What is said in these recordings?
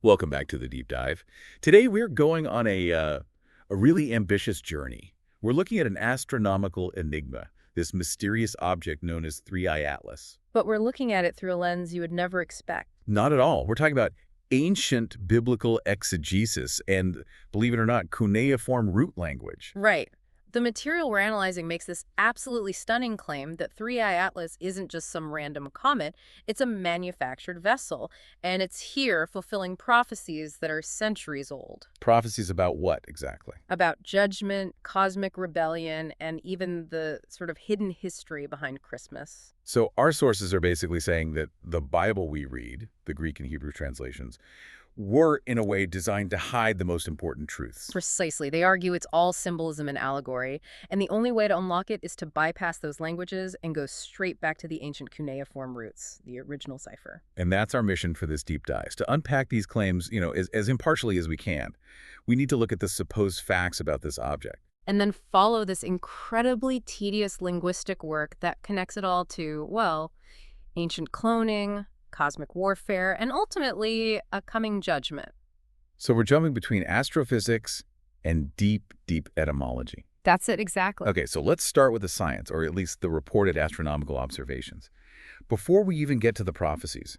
Welcome back to the Deep Dive. Today we're going on a really ambitious journey. We're looking at an astronomical enigma, this mysterious object known as Three-Eye Atlas. But we're looking at it through a lens you would never expect. Not at all. We're talking about ancient biblical exegesis and, believe it or not, cuneiform root language. Right. The material we're analyzing makes this absolutely stunning claim that Three-Eye Atlas isn't just some random comet, it's a manufactured vessel, and it's here fulfilling prophecies that are centuries old. Prophecies about what, exactly? About judgment, cosmic rebellion, and even the sort of hidden history behind Christmas. So our sources are basically saying that the Bible we read, the Greek and Hebrew translations, were, in a way, designed to hide the most important truths. Precisely. They argue it's all symbolism and allegory, and the only way to unlock it is to bypass those languages and go straight back to the ancient cuneiform roots, the original cipher. And that's our mission for this deep dive, to unpack these claims, as impartially as we can. We need to look at the supposed facts about this object. And then follow this incredibly tedious linguistic work that connects it all to, well, ancient cloning, cosmic warfare, and ultimately a coming judgment. So we're jumping between astrophysics and deep, deep etymology. That's it, exactly. Okay, so let's start with the science, or at least the reported astronomical observations. Before we even get to the prophecies,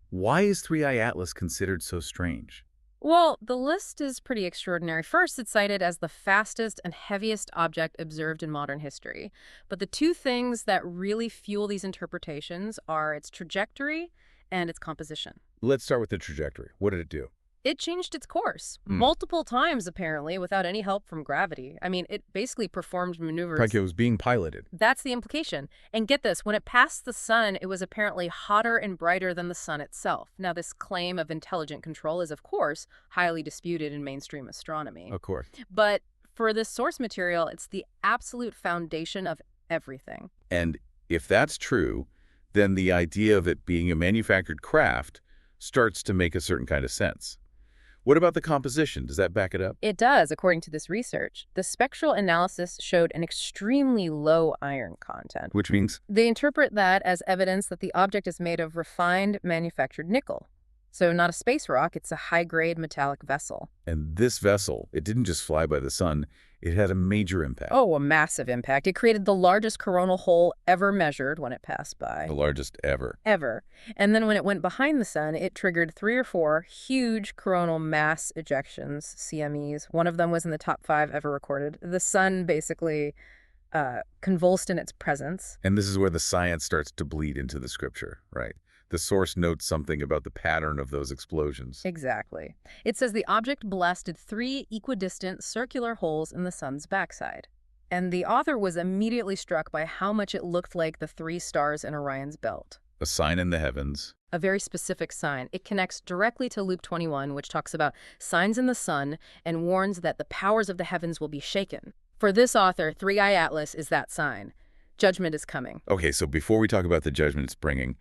why is Three-Eye Atlas considered so strange? Well, the list is pretty extraordinary. First, it's cited as the fastest and heaviest object observed in modern history. But the two things that really fuel these interpretations are its trajectory and its composition. Let's start with the trajectory. What did it do? It changed its course multiple times, apparently, without any help from gravity. I mean, it basically performed maneuvers. Like it was being piloted. That's the implication. And get this, when it passed the sun, it was apparently hotter and brighter than the sun itself. Now, this claim of intelligent control is, of course, highly disputed in mainstream astronomy. Of course. But for this source material, it's the absolute foundation of everything. And if that's true, then the idea of it being a manufactured craft starts to make a certain kind of sense. What about the composition? Does that back it up? It does, according to this research. The spectral analysis showed an extremely low iron content. Which means? They interpret that as evidence that the object is made of refined manufactured nickel. So not a space rock, it's a high-grade metallic vessel. And this vessel, it didn't just fly by the sun, it had a major impact. Oh, a massive impact. It created the largest coronal hole ever measured when it passed by. The largest ever. Ever. And then when it went behind the sun, it triggered 3 or 4 huge coronal mass ejections, CMEs. One of them was in the top 5 ever recorded. The sun basically convulsed in its presence. And this is where the science starts to bleed into the scripture, right? The source notes something about the pattern of those explosions. Exactly. It says the object blasted 3 equidistant circular holes in the sun's backside. And the author was immediately struck by how much it looked like the 3 stars in Orion's belt. A sign in the heavens. A very specific sign. It connects directly to Luke 21, which talks about signs in the sun and warns that the powers of the heavens will be shaken. For this author, Three-Eye Atlas is that sign. Judgment is coming. Okay, so before we talk about the judgment it's bringing,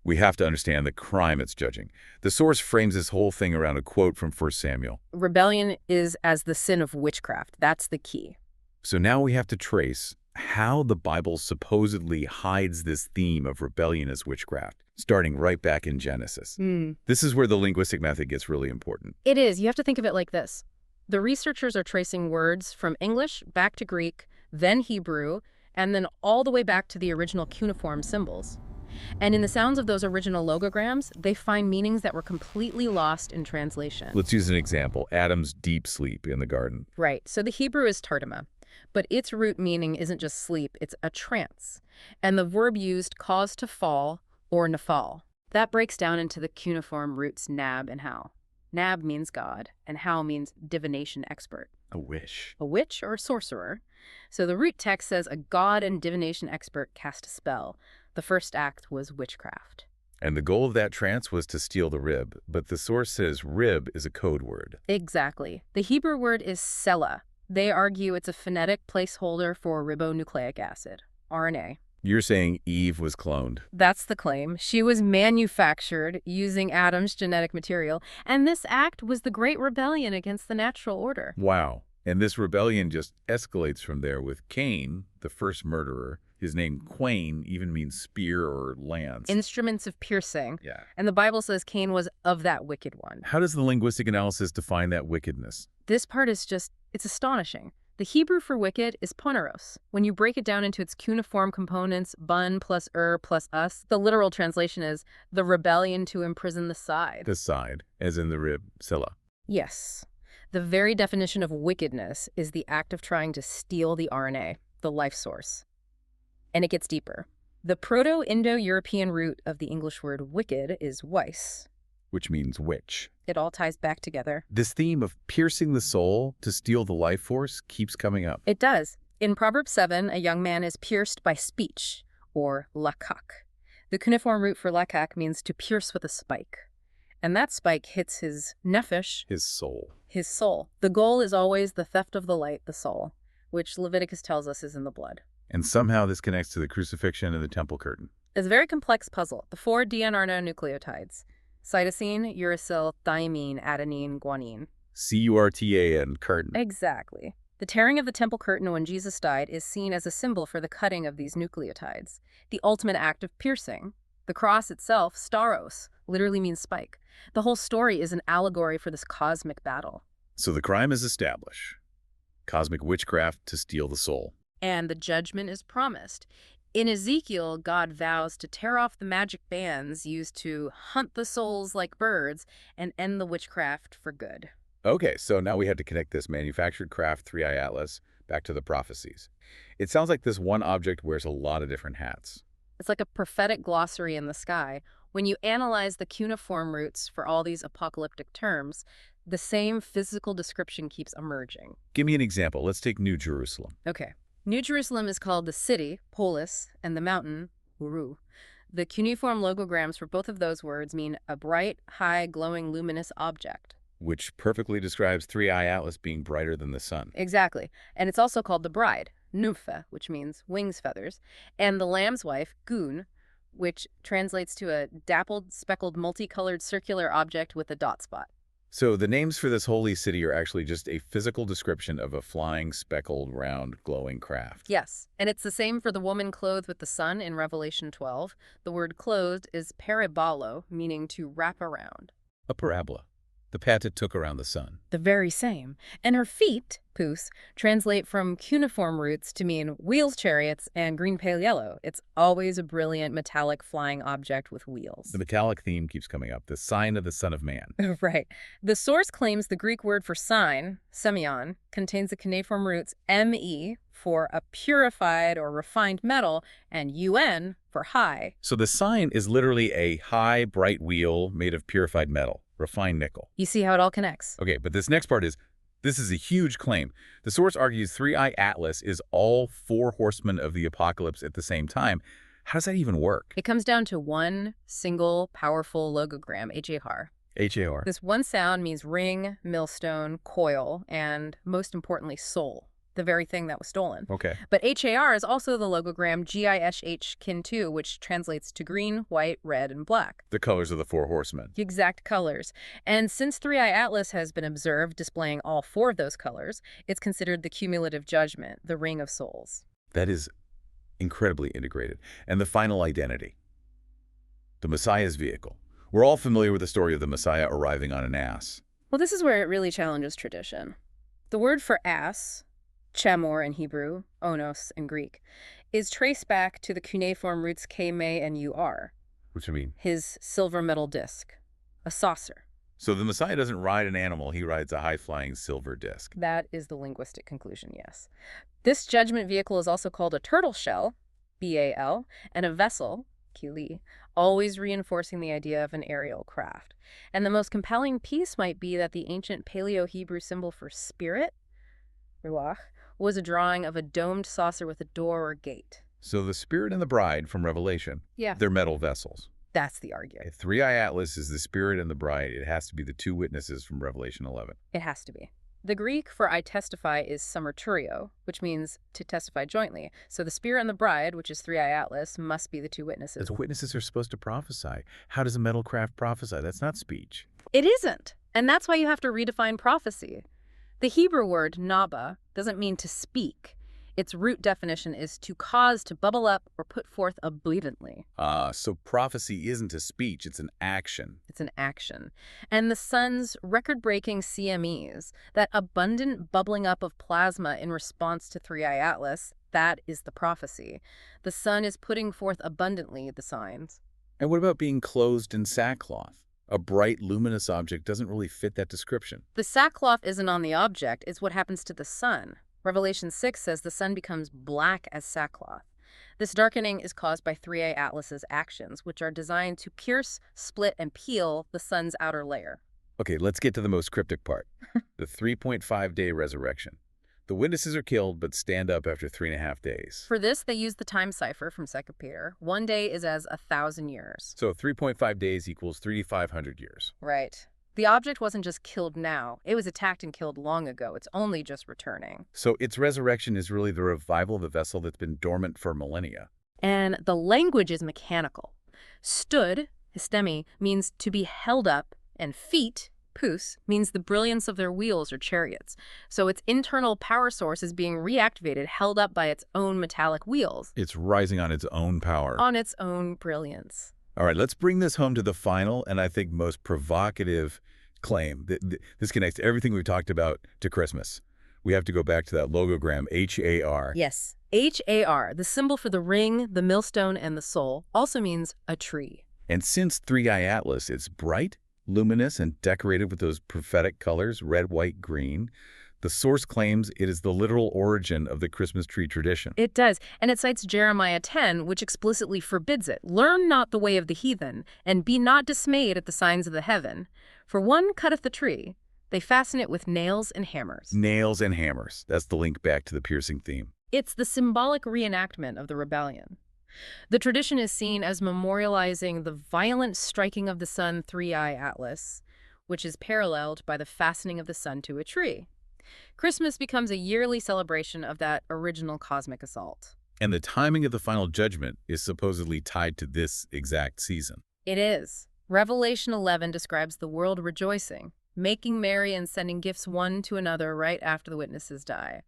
we have to understand the crime it's judging. The source frames this whole thing around a quote from 1 Samuel. Rebellion is as the sin of witchcraft. That's the key. So now we have to trace how the Bible supposedly hides this theme of rebellion as witchcraft, starting right back in Genesis. This is where the linguistic method gets really important. It is. You have to think of it like this. The researchers are tracing words from English back to Greek, then Hebrew, and then all the way back to the original cuneiform symbols. And in the sounds of those original logograms, they find meanings that were completely lost in translation. Let's use an example. Adam's deep sleep in the garden. Right. So the Hebrew is tartama, but its root meaning isn't just sleep, it's a trance. And the verb used caused to fall or nafal. That breaks down into the cuneiform roots nab and how. Nab means God, and how means divination expert. A wish. A witch or a sorcerer. So the root text says a god and divination expert cast a spell. The first act was witchcraft. And the goal of that trance was to steal the rib, but the source says rib is a code word. Exactly. The Hebrew word is sela. They argue it's a phonetic placeholder for ribonucleic acid, RNA. You're saying Eve was cloned. That's the claim. She was manufactured using Adam's genetic material, and this act was the Great Rebellion against the natural order. Wow. And this rebellion just escalates from there with Cain, the first murderer. His name, Quain, even means spear or lance. Instruments of piercing. Yeah. And the Bible says Cain was of that wicked one. How does the linguistic analysis define that wickedness? This part is it's astonishing. The Hebrew for wicked is poneros. When you break it down into its cuneiform components, bun plus plus us, the literal translation is the rebellion to imprison the side. The side, as in the rib, silla. Yes. The very definition of wickedness is the act of trying to steal the RNA, the life source. And it gets deeper. The Proto-Indo-European root of the English word wicked is weis. Which means witch. It all ties back together. This theme of piercing the soul to steal the life force keeps coming up. It does. In Proverbs 7, a young man is pierced by speech, or lakak. The cuneiform root for lakak means to pierce with a spike. And that spike hits his nephesh, His soul. his soul. The goal is always the theft of the light, the soul, which Leviticus tells us is in the blood. And somehow this connects to the crucifixion and the temple curtain. It's a very complex puzzle. The 4 DNRNA nucleotides: cytosine, uracil, thymine, adenine, guanine. CURTA and curtain. Exactly. The tearing of the temple curtain when Jesus died is seen as a symbol for the cutting of these nucleotides, the ultimate act of piercing. The cross itself, staros, literally means spike. The whole story is an allegory for this cosmic battle. So the crime is established. Cosmic witchcraft to steal the soul. And the judgment is promised. In Ezekiel, God vows to tear off the magic bands used to hunt the souls like birds and end the witchcraft for good. Okay, so now we had to connect this manufactured craft 3i Atlas back to the prophecies. It sounds like this one object wears a lot of different hats. It's like a prophetic glossary in the sky. When you analyze the cuneiform roots for all these apocalyptic terms, the same physical description keeps emerging. Give me an example. Let's take New Jerusalem. Okay. New Jerusalem is called the city, polis, and the mountain, uru. The cuneiform logograms for both of those words mean a bright, high, glowing, luminous object. Which perfectly describes 3i Atlas being brighter than the sun. Exactly. And it's also called the bride, nympha, which means wings feathers, and the lamb's wife, gun, which translates to a dappled, speckled, multicolored circular object with a dot spot. So the names for this holy city are actually just a physical description of a flying, speckled, round, glowing craft. Yes, and it's the same for the woman clothed with the sun in Revelation 12. The word clothed is parabolo, meaning to wrap around. A parabola. The path it took around the sun. The very same. And her feet, pus, translate from cuneiform roots to mean wheels chariots and green pale yellow. It's always a brilliant metallic flying object with wheels. The metallic theme keeps coming up, the sign of the Son of Man. Right. The source claims the Greek word for sign, semeion, contains the cuneiform roots me for a purified or refined metal and un for high. So the sign is literally a high, bright wheel made of purified metal, refined nickel. You see how it all connects? Okay, but this next part is, this is a huge claim. The source argues 3i Atlas is all 4 horsemen of the apocalypse at the same time. How does that even work? It comes down to one single powerful logogram, HAR. HAR. This one sound means ring, millstone, coil, and most importantly, soul, the very thing that was stolen. Okay. But HAR is also the logogram GISH kin 2, which translates to green, white, red, and black. The colors of the 4 horsemen. The exact colors. And since 3i Atlas has been observed displaying all 4 of those colors, it's considered the cumulative judgment, the ring of souls. That is incredibly integrated. And the final identity. The Messiah's vehicle. We're all familiar with the story of the Messiah arriving on an ass. Well, this is where it really challenges tradition. The word for ass, chamor in Hebrew, onos in Greek, is traced back to the cuneiform roots k, me, and ur. Which I mean? His silver metal disc, a saucer. So the Messiah doesn't ride an animal, he rides a high-flying silver disc. That is the linguistic conclusion, yes. This judgment vehicle is also called a turtle shell, BAL, and a vessel, kili, always reinforcing the idea of an aerial craft. And the most compelling piece might be that the ancient Paleo-Hebrew symbol for spirit, ruach, was a drawing of a domed saucer with a door or gate. So the Spirit and the Bride from Revelation, Yeah. they're metal vessels. That's the argument. If 3i Atlas is the Spirit and the Bride, it has to be the 2 witnesses from Revelation 11. It has to be. The Greek for I testify is somerturio, which means to testify jointly. So the spirit and the bride, which is three-eye Atlas, must be the two witnesses. The witnesses are supposed to prophesy. How does a metalcraft prophesy? That's not speech. It isn't. And that's why you have to redefine prophecy. The Hebrew word naba doesn't mean to speak. Its root definition is to cause to bubble up or put forth abundantly. So prophecy isn't a speech, it's an action. It's an action. And the sun's record-breaking CMEs, that abundant bubbling up of plasma in response to three-eye Atlas, that is the prophecy. The sun is putting forth abundantly the signs. And what about being clothed in sackcloth? A bright, luminous object doesn't really fit that description. The sackcloth isn't on the object, it's what happens to the sun. Revelation 6 says the sun becomes black as sackcloth. This darkening is caused by three-eye Atlas's actions, which are designed to pierce, split, and peel the sun's outer layer. Okay, let's get to the most cryptic part. The 3.5-day resurrection. The witnesses are killed but stand up after 3.5 days. For this, they use the time cipher from 2 Peter. 1 day is as 1,000 years. So 3.5 days equals 3,500 years. Right. The object wasn't just killed now. It was attacked and killed long ago. It's only just returning. So its resurrection is really the revival of a vessel that's been dormant for millennia. And the language is mechanical. Stood, histemi, means to be held up, and feet, pous, means the brilliance of their wheels or chariots. So its internal power source is being reactivated, held up by its own metallic wheels. It's rising on its own power. On its own brilliance. All right, let's bring this home to the final and I think most provocative claim. This connects everything we've talked about to Christmas. We have to go back to that logogram, HAR. Yes, HAR, the symbol for the ring, the millstone, and the soul, also means a tree. And since three-eye Atlas is bright, luminous, and decorated with those prophetic colors, red, white, green, the source claims it is the literal origin of the Christmas tree tradition. It does, and it cites Jeremiah 10, which explicitly forbids it. Learn not the way of the heathen, and be not dismayed at the signs of the heaven. For one cutteth the tree, they fasten it with nails and hammers. Nails and hammers. That's the link back to the piercing theme. It's the symbolic reenactment of the rebellion. The tradition is seen as memorializing the violent striking of the sun three-eye Atlas, which is paralleled by the fastening of the sun to a tree. Christmas becomes a yearly celebration of that original cosmic assault. And the timing of the final judgment is supposedly tied to this exact season. It is. Revelation 11 describes the world rejoicing, making merry and sending gifts one to another right after the witnesses die.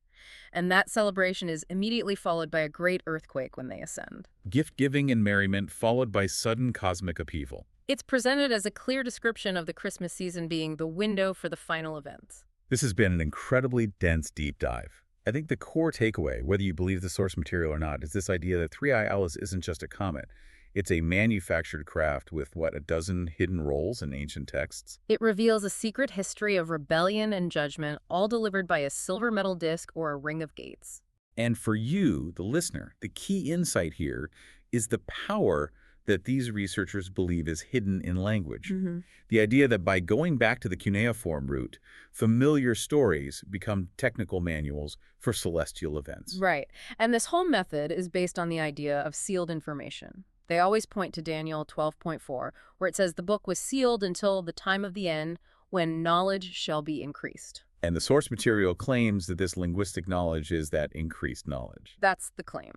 And that celebration is immediately followed by a great earthquake when they ascend. Gift-giving and merriment followed by sudden cosmic upheaval. It's presented as a clear description of the Christmas season being the window for the final events. This has been an incredibly dense deep dive. I think the core takeaway, whether you believe the source material or not, is this idea that three-eye Atlas isn't just a comet. It's a manufactured craft with, a dozen hidden roles in ancient texts? It reveals a secret history of rebellion and judgment, all delivered by a silver metal disc or a ring of gates. And for you, the listener, the key insight here is the power that these researchers believe is hidden in language. The idea that by going back to the cuneiform root, familiar stories become technical manuals for celestial events. Right. And this whole method is based on the idea of sealed information. They always point to Daniel 12.4, where it says the book was sealed until the time of the end, when knowledge shall be increased. And the source material claims that this linguistic knowledge is that increased knowledge. That's the claim.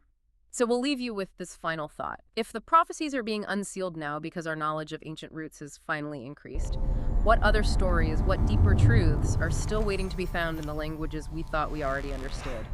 So we'll leave you with this final thought. If the prophecies are being unsealed now because our knowledge of ancient roots has finally increased, what other stories, what deeper truths are still waiting to be found in the languages we thought we already understood?